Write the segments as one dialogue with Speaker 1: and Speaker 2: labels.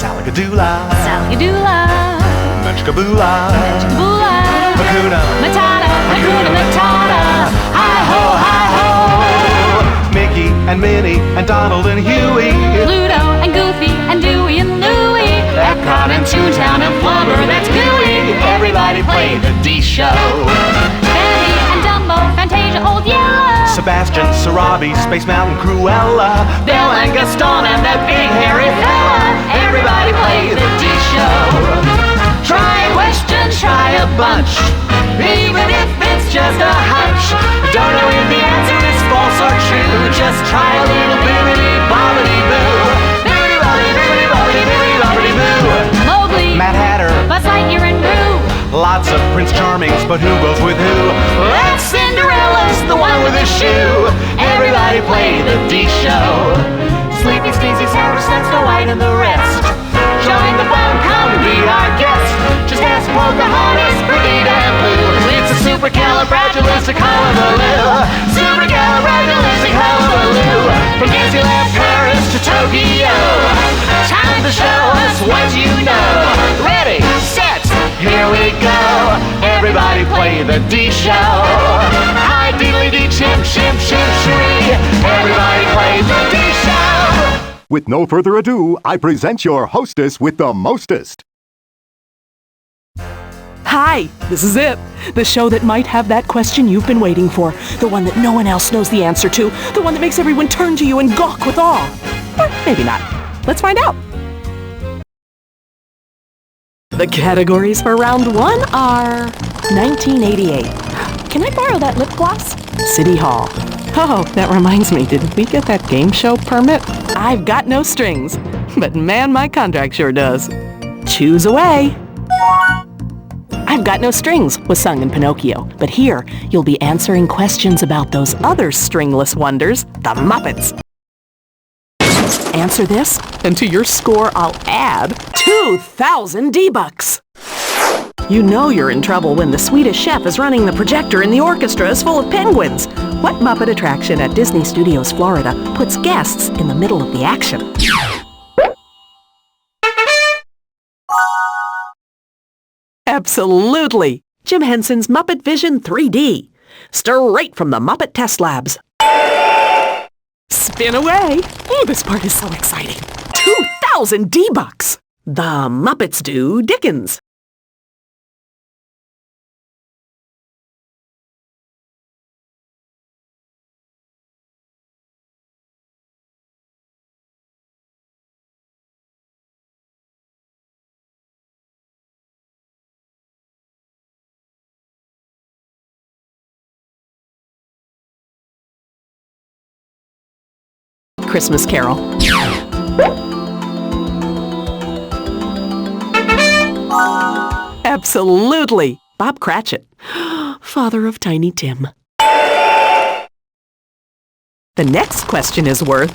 Speaker 1: Salagadoola,
Speaker 2: Salagadoola,
Speaker 1: Menchikaboola,
Speaker 2: Menchikaboola,
Speaker 1: Hakuna
Speaker 2: Matata, Hakuna Matata, hi-ho, hi-ho.
Speaker 1: Mickey and Minnie and Donald and Huey,
Speaker 2: Pluto and Goofy and Dewey and Louie, Epcot and Toontown and Flubber, that's gooey. Everybody play the D-Show. Benny and Dumbo, Fantasia, Old Yeller,
Speaker 1: Sebastian, Sarabi, Space Mountain, Cruella,
Speaker 2: Bill and Gaston and that big hairy fella. Everybody play the D-Show. Try a question, try a bunch, even if it's just a hunch. Don't know if the answer is false or true, just try a little bibbidi-bobbidi-boo. Bibbidi-bobbidi-bibbidi-bobbidi-boo. Mowgli,
Speaker 1: Mad Hatter,
Speaker 2: Buzz Lightyear and Roo.
Speaker 1: lots of Prince Charmings, but who goes with who?
Speaker 2: That's Cinderella's the one with the shoe. Everybody play the D-Show. Sleepy, Sneezy, Cyrus, and Snow White and the rest. Join the fun, come be our guest. Just ask Pocahontas, Perdita, and Pooh. It's a supercalifragilisticexpialidocious. Supercalifragilisticexpialidocious. From Disneyland Paris to Tokyo. Time to show us what you know. Ready, set, here we go. Everybody play the D-Show. Hi, diddly-dee, chimp, chimp, chimp, shree. Everybody play the D-Show.
Speaker 3: With no further ado, I present your hostess with the mostest.
Speaker 4: Hi, this is it. The show that might have that question you've been waiting for. The one that no one else knows the answer to. The one that makes everyone turn to you and gawk with awe. Or maybe not. Let's find out. The categories for round 1 are 1988. Can I borrow that lip gloss? City Hall. Oh, that reminds me, did we get that game show permit? I've got no strings, but man, my contract sure does. Choose away. I've Got No Strings was sung in Pinocchio, but here you'll be answering questions about those other stringless wonders, the Muppets. Answer this, and to your score I'll add 2,000 D-Bucks. You know you're in trouble when the Swedish chef is running the projector and the orchestra is full of penguins. What Muppet attraction at Disney Studios Florida puts guests in the middle of the action? Absolutely! Jim Henson's Muppet Vision 3D. Straight from the Muppet Test Labs. Spin away! Oh, this part is so exciting. 2,000 D-Bucks! The Muppets do Dickens. Christmas Carol. Absolutely! Bob Cratchit, father of Tiny Tim. The next question is worth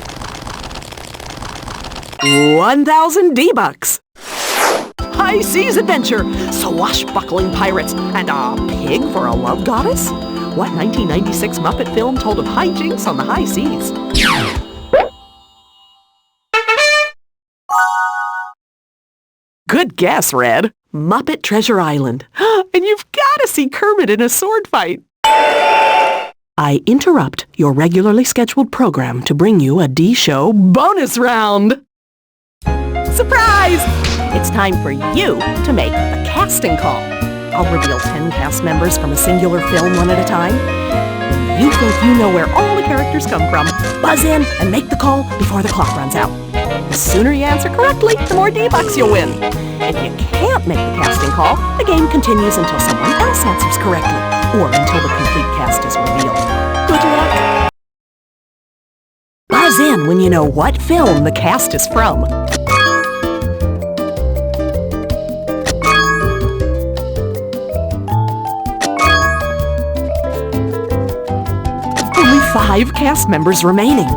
Speaker 4: 1,000 D-Bucks. High Seas Adventure, swashbuckling pirates, and a pig for a love goddess? What 1996 Muppet film told of hijinks on the high seas? Good guess, Red. Muppet Treasure Island. And you've got to see Kermit in a sword fight. I interrupt your regularly scheduled program to bring you a D-Show bonus round. Surprise! It's time for you to make the casting call. I'll reveal 10 cast members from a singular film one at a time. When you think you know where all the characters come from, buzz in and make the call before the clock runs out. The sooner you answer correctly, the more D-Bucks you'll win. If you can't make the casting call, the game continues until someone else answers correctly, or until the complete cast is revealed. Good luck! Buzz in when you know what film the cast is from. Only 5 cast members remaining.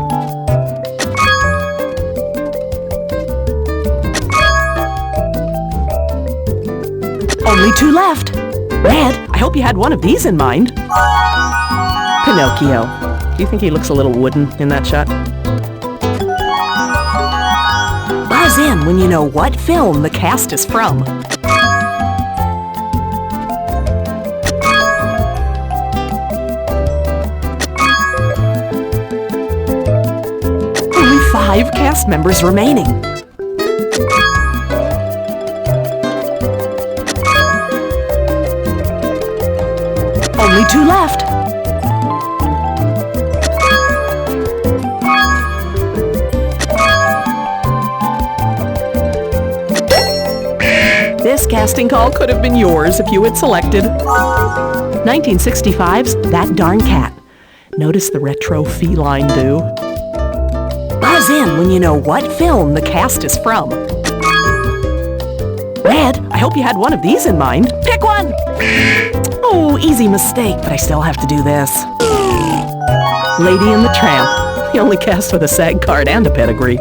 Speaker 4: Only 2 left. Red, I hope you had one of these in mind. Pinocchio. Do you think he looks a little wooden in that shot? Buzz Buzz in when you know what film the cast is from. Only 5 cast members remaining. Only 2 left. This casting call could have been yours if you had selected 1965's That Darn Cat. Notice the retro feline do. Buzz in when you know what film the cast is from. Red, I hope you had one of these in mind. Pick one! Oh, easy mistake, but I still have to do this. Lady and the Tramp, the only cast with a SAG card and a pedigree.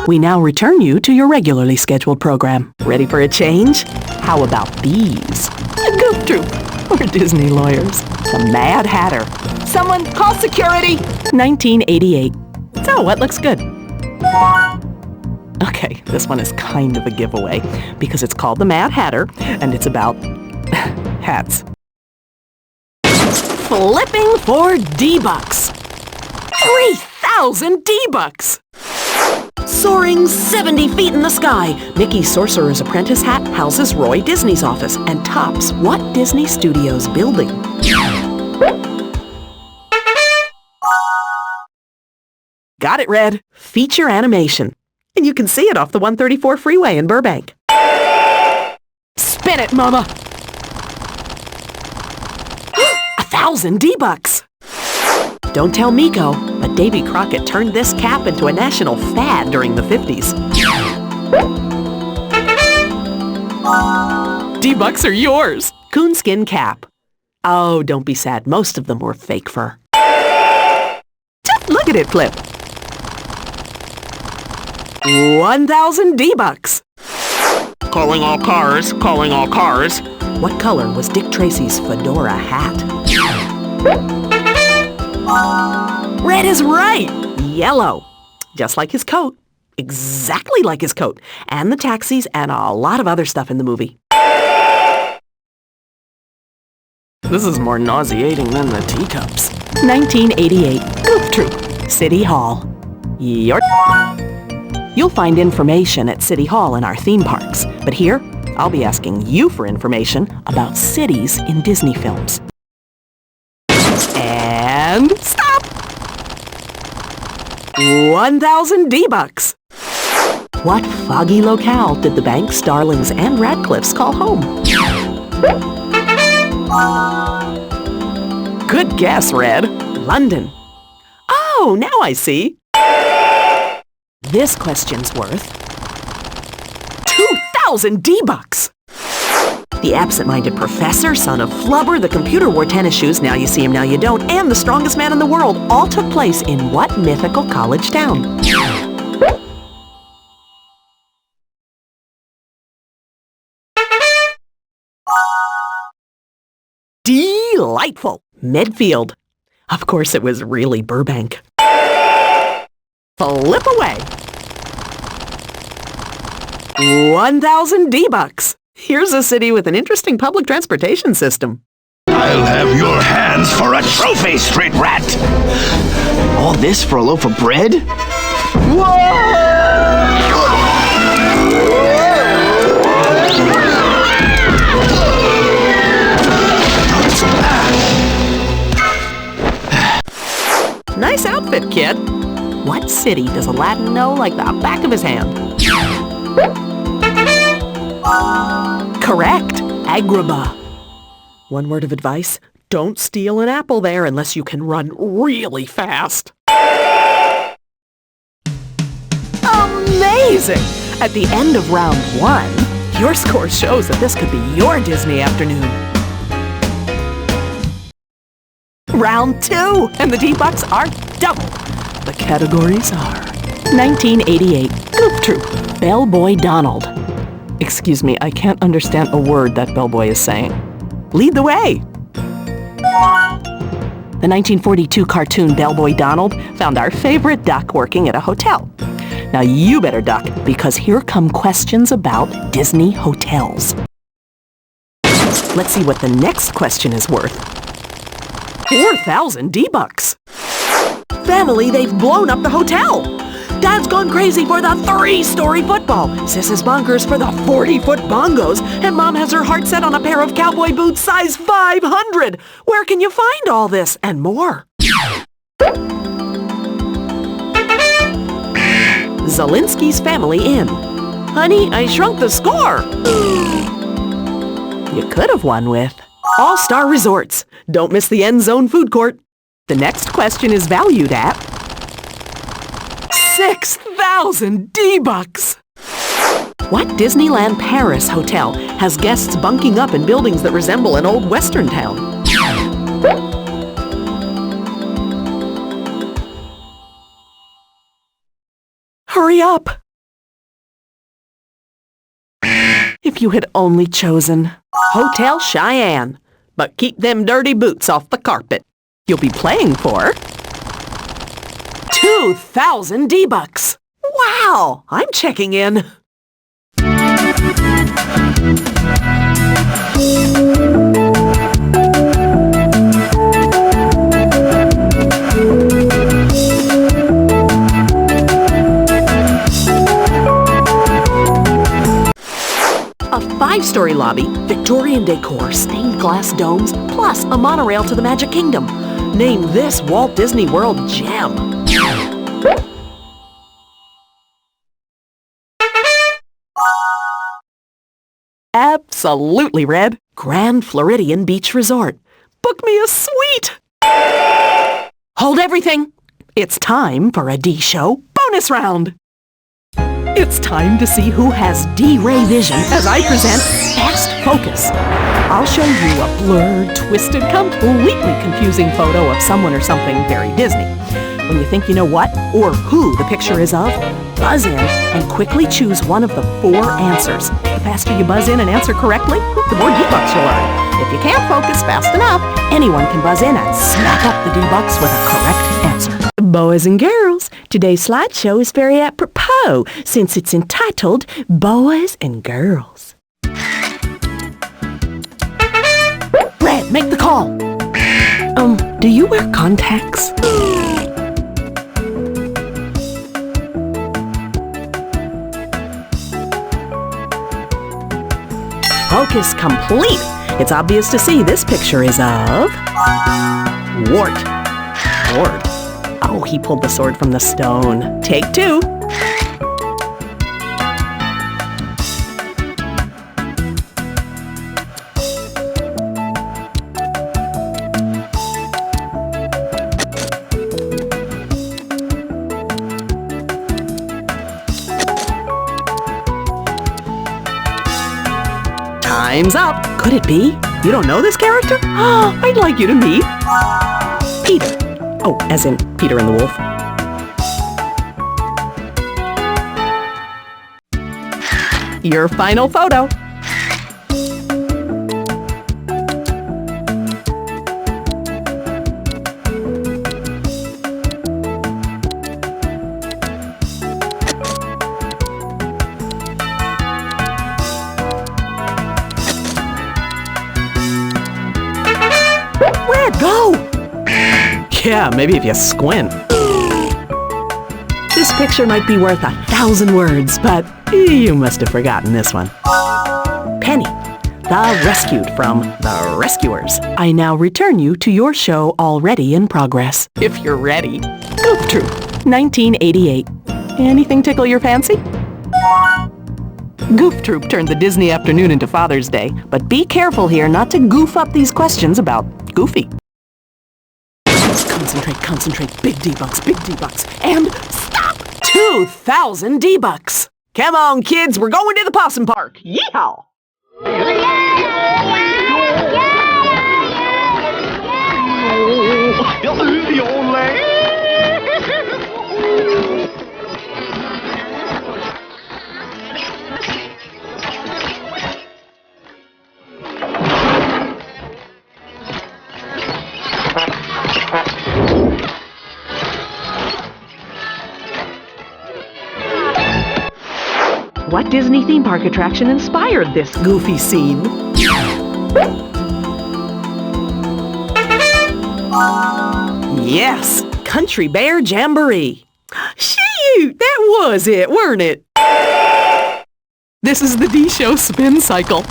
Speaker 4: We now return you to your regularly scheduled program. Ready for a change? How about these? A Goof Troop, or Disney lawyers. The Mad Hatter. Someone call security! 1988. So, what looks good? Okay, this one is kind of a giveaway, because it's called The Mad Hatter, and it's about hats. Flipping for D-Bucks. 3,000 D-Bucks! Soaring 70 feet in the sky, Mickey's Sorcerer's Apprentice hat houses Roy Disney's office and tops what Disney Studios building? Got it, Red. Feature animation. And you can see it off the 134 freeway in Burbank. Spin it, Mama! 1,000 D-Bucks! Don't tell Miko, but Davy Crockett turned this cap into a national fad during the 50s. D-Bucks are yours! Coonskin cap. Oh, don't be sad. Most of them were fake fur. Just look at it flip. 1,000 D-Bucks. Calling all cars, calling all cars. What color was Dick Tracy's fedora hat? Red is right! Yellow. Just like his coat. Exactly like his coat. And the taxis and a lot of other stuff in the movie. This is more nauseating than the teacups. 1988. Goof Troop. City Hall. You'll find information at City Hall in our theme parks. But here, I'll be asking you for information about cities in Disney films. And stop! 1,000 D-Bucks. What foggy locale did the Banks, Darlings, and Radcliffes call home? Good guess, Red. London. Oh, now I see. This question's worth 2,000 D-Bucks. The absent-minded professor, son of Flubber, the computer wore tennis shoes, now you see him, now you don't, and the strongest man in the world all took place in what mythical college town? Delightful! Medfield. Of course, it was really Burbank. Flip away! 1,000 D-Bucks. Here's a city with an interesting public transportation system.
Speaker 5: I'll have your hands for a trophy, street rat!
Speaker 2: All this for a loaf of bread? Whoa!
Speaker 4: Nice outfit, kid. What city does Aladdin know like the back of his hand? Correct. Agrabah. One word of advice, don't steal an apple there unless you can run really fast. Amazing! At the end of round 1, your score shows that this could be your Disney afternoon. Round 2, and the D-Bucks are double. The categories are 1988 Goof Troop, Bellboy Donald. Excuse me, I can't understand a word that bellboy is saying. Lead the way. The 1942 cartoon Bellboy Donald found our favorite duck working at a hotel. Now you better duck, because here come questions about Disney hotels. Let's see what the next question is worth. 4,000 D-bucks. Family, they've blown up the hotel. Dad's gone crazy for the 3-story football. Sis is bonkers for the 40-foot bongos. And Mom has her heart set on a pair of cowboy boots size 500. Where can you find all this and more? Zelinsky's Family Inn. Honey, I shrunk the score. You could have won with All-Star Resorts. Don't miss the End Zone food court. The next question is valued at 6,000 D-bucks. What Disneyland Paris hotel has guests bunking up in buildings that resemble an old western town? Hurry up! If you had only chosen Hotel Cheyenne, but keep them dirty boots off the carpet. You'll be playing for 2,000 D-bucks. Wow! I'm checking in. A 5-story lobby, Victorian decor, stained glass domes, plus a monorail to the Magic Kingdom. Name this Walt Disney World gem. Absolutely, Red. Grand Floridian Beach Resort. Book me a suite. Hold everything. It's time for a D-Show bonus round. It's time to see who has D-Ray vision as I present Fast Focus. I'll show you a blurred, twisted, completely confusing photo of someone or something very Disney. When you think you know what or who the picture is of, buzz in and quickly choose one of the 4 answers. The faster you buzz in and answer correctly, the more D-bucks you'll earn. If you can't focus fast enough, anyone can buzz in and snap up the D-bucks with a correct answer. Boys and girls, today's slideshow is very apropos since it's entitled Boys and Girls. Red, make the call. Do you wear contacts? Focus complete. It's obvious to see this picture is of Wart. Wart. Oh, he pulled the sword from the stone. Take 2. Time's up. Could it be? You don't know this character? I'd like you to meet Peter. Oh, as in Peter and the Wolf. Your final photo. Red, go! Yeah, maybe if you squint. This picture might be worth 1,000 words, but you must have forgotten this one. Penny, the rescued from The Rescuers. I now return you to your show already in progress, if you're ready. Goof Troop, 1988. Anything tickle your fancy? Goof Troop turned the Disney afternoon into Father's Day, but be careful here not to goof up these questions about Goofy. Concentrate, concentrate. Big D-bucks, and stop! 2,000 D-bucks! Come on, kids, we're going to the Possum Park. Yeehaw! what Disney theme park attraction inspired this goofy scene? Yes, Country Bear Jamboree. Shoot, that was it, weren't it? This is the D-Show spin cycle.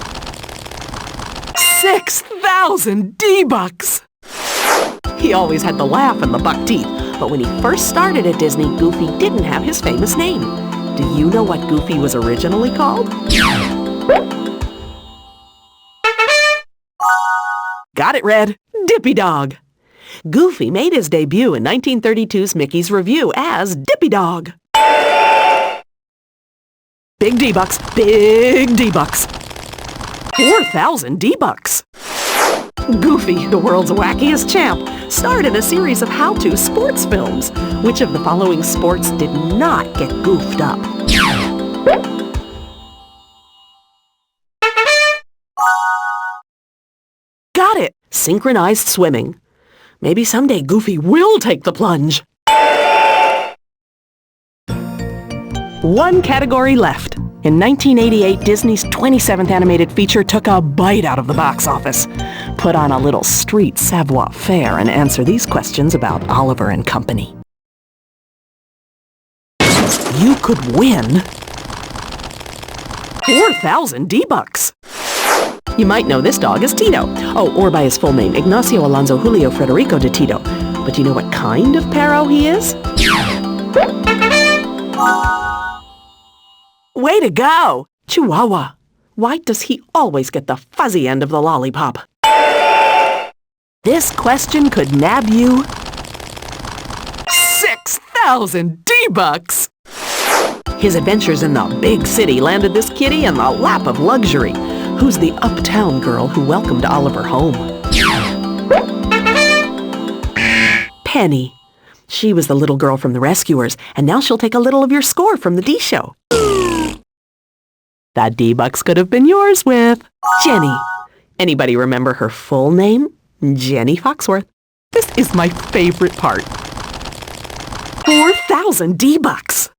Speaker 4: 6,000 D-Bucks! He always had the laugh and the buck teeth, but when he first started at Disney, Goofy didn't have his famous name. Do you know what Goofy was originally called? Got it, Red. Dippy Dog. Goofy made his debut in 1932's Mickey's Revue as Dippy Dog. Big D-Bucks, big D-Bucks. 4,000 D-Bucks. Goofy, the world's wackiest champ, starred in a series of how-to sports films. Which of the following sports did not get goofed up? Got it! Synchronized swimming. Maybe someday Goofy will take the plunge. One category left. In 1988, Disney's 27th animated feature took a bite out of the box office. Put on a little street savoir-faire and answer these questions about Oliver and Company. You could win 4,000 D-Bucks. You might know this dog as Tito. Oh, or by his full name, Ignacio Alonso Julio Frederico de Tito. But do you know what kind of Perro he is? Way to go! Chihuahua. Why does he always get the fuzzy end of the lollipop? This question could nab you 6,000 D-Bucks! His adventures in the big city landed this kitty in the lap of luxury. Who's the uptown girl who welcomed Oliver home? Penny. She was the little girl from The Rescuers, and now she'll take a little of your score from the D-Show. That D-Bucks could have been yours with Jenny. Anybody remember her full name? Jenny Foxworth. This is my favorite part. 4,000 D-Bucks.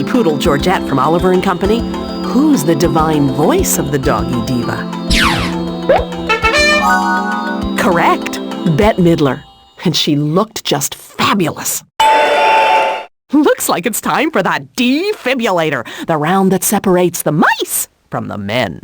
Speaker 4: Poodle Georgette from Oliver and Company. Who's the divine voice of the doggy diva? Correct. Bette Midler. And she looked just fabulous. Looks like it's time for the defibrillator, the round that separates the mice from the men.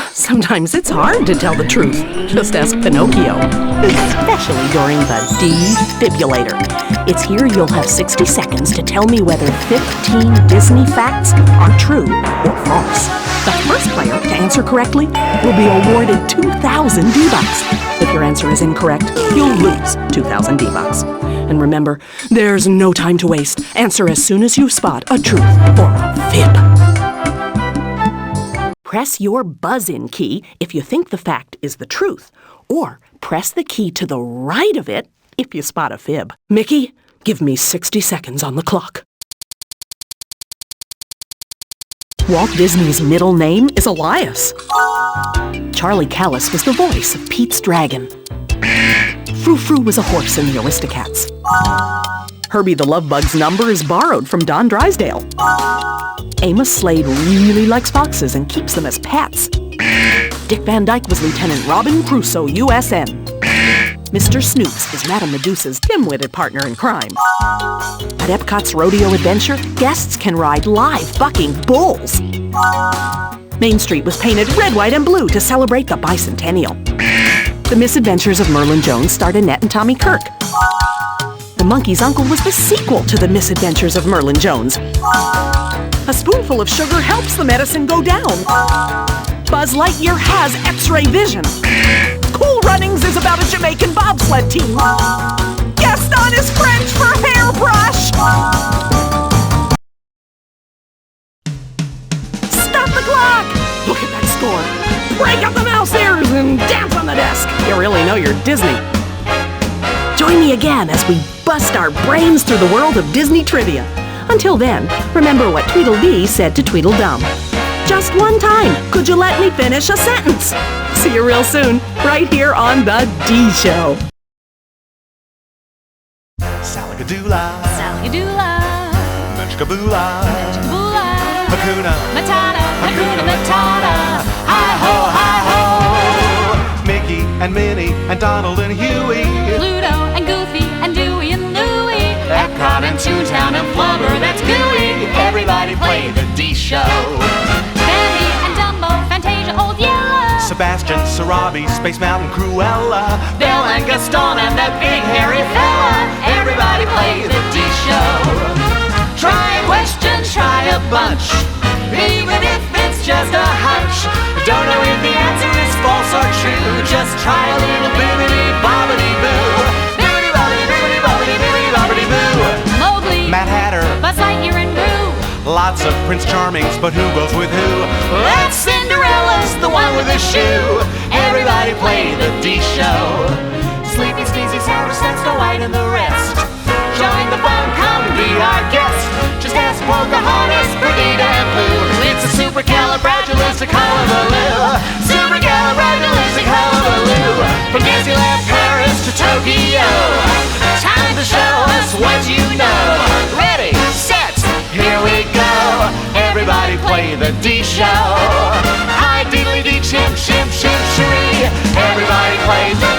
Speaker 4: Sometimes it's hard to tell the truth. Just ask Pinocchio. Especially during the defibrillator. It's here you'll have 60 seconds to tell me whether 15 Disney facts are true or false. The first player to answer correctly will be awarded 2,000 D-Bucks. If your answer is incorrect, you'll lose 2,000 D-Bucks. And remember, there's no time to waste. Answer as soon as you spot a truth or a fib. Press your buzz-in key if you think the fact is the truth, or press the key to the right of it if you spot a fib. Mickey, give me 60 seconds on the clock. Walt Disney's middle name is Elias. Charlie Callis was the voice of Pete's Dragon. Frou-Frou was a horse in the Aristocats. Herbie the Lovebug's number is borrowed from Don Drysdale. Amos Slade really likes foxes and keeps them as pets. Dick Van Dyke was Lieutenant Robin Crusoe, USN. Mr. Snoops is Madame Medusa's dim-witted partner in crime. At Epcot's Rodeo Adventure, guests can ride live bucking bulls. Main Street was painted red, white, and blue to celebrate the bicentennial. The Misadventures of Merlin Jones starred Annette and Tommy Kirk. The Monkey's Uncle was the sequel to The Misadventures of Merlin Jones. A spoonful of sugar helps the medicine go down. Buzz Lightyear has X-ray vision. Cool Runnings is about a Jamaican bobsled team. Gaston is French for hair break out the mouse ears and dance on the desk. You really know you're Disney. Join me again as we bust our brains through the world of Disney trivia. Until then, remember what Tweedledee said to Tweedledum. Just one time, could you let me finish a sentence? See you real soon, right here on The D Show.
Speaker 1: Salagadoola,
Speaker 2: Salagadoola,
Speaker 1: Menchikaboola,
Speaker 2: Menchikaboola,
Speaker 1: Hakuna,
Speaker 2: Matata, Hakuna Matata, hi-ho, hi-ho.
Speaker 1: Mickey and Minnie and Donald and Huey,
Speaker 2: Pluto and Goofy and Dewey and Louie, Epcot and Toontown and Flubber, that's gooey. Everybody play the D Show. Benny and Dumbo, Fantasia, Old Yeller,
Speaker 1: Sebastian, Sarabi, Space Mountain, Cruella,
Speaker 2: Belle and Gaston and that big hairy fella. Everybody play the D Show. Try a question, try a bunch, even if it's just a hunch. Don't know if the answer is false or true, just try a little bibbidi bobbidi boo. Bibbidi bobbidi bibbidi bobbidi bibbidi bobbidi boo. Mowgli,
Speaker 1: Mad Hatter,
Speaker 2: Buzz Lightyear and Boo.
Speaker 1: lots of Prince Charmings, but who goes with who?
Speaker 2: That's Cinderella's the one with the shoe. Everybody play the D Show. Sleepy, Sneezy, Sour, Snow White and the rest. Join the fun, come be our guest. Just ask Pocahontas, Perdita and Pooh. It's a supercalifragilisticexpialidocious. Supercalifragilisticexpialidocious. From Disneyland Paris to Tokyo, time to show us what you know. Ready, set, here we go. Everybody play the D Show. Hi, diddly dee, chimp, chimp, chimp, cheree. Everybody play the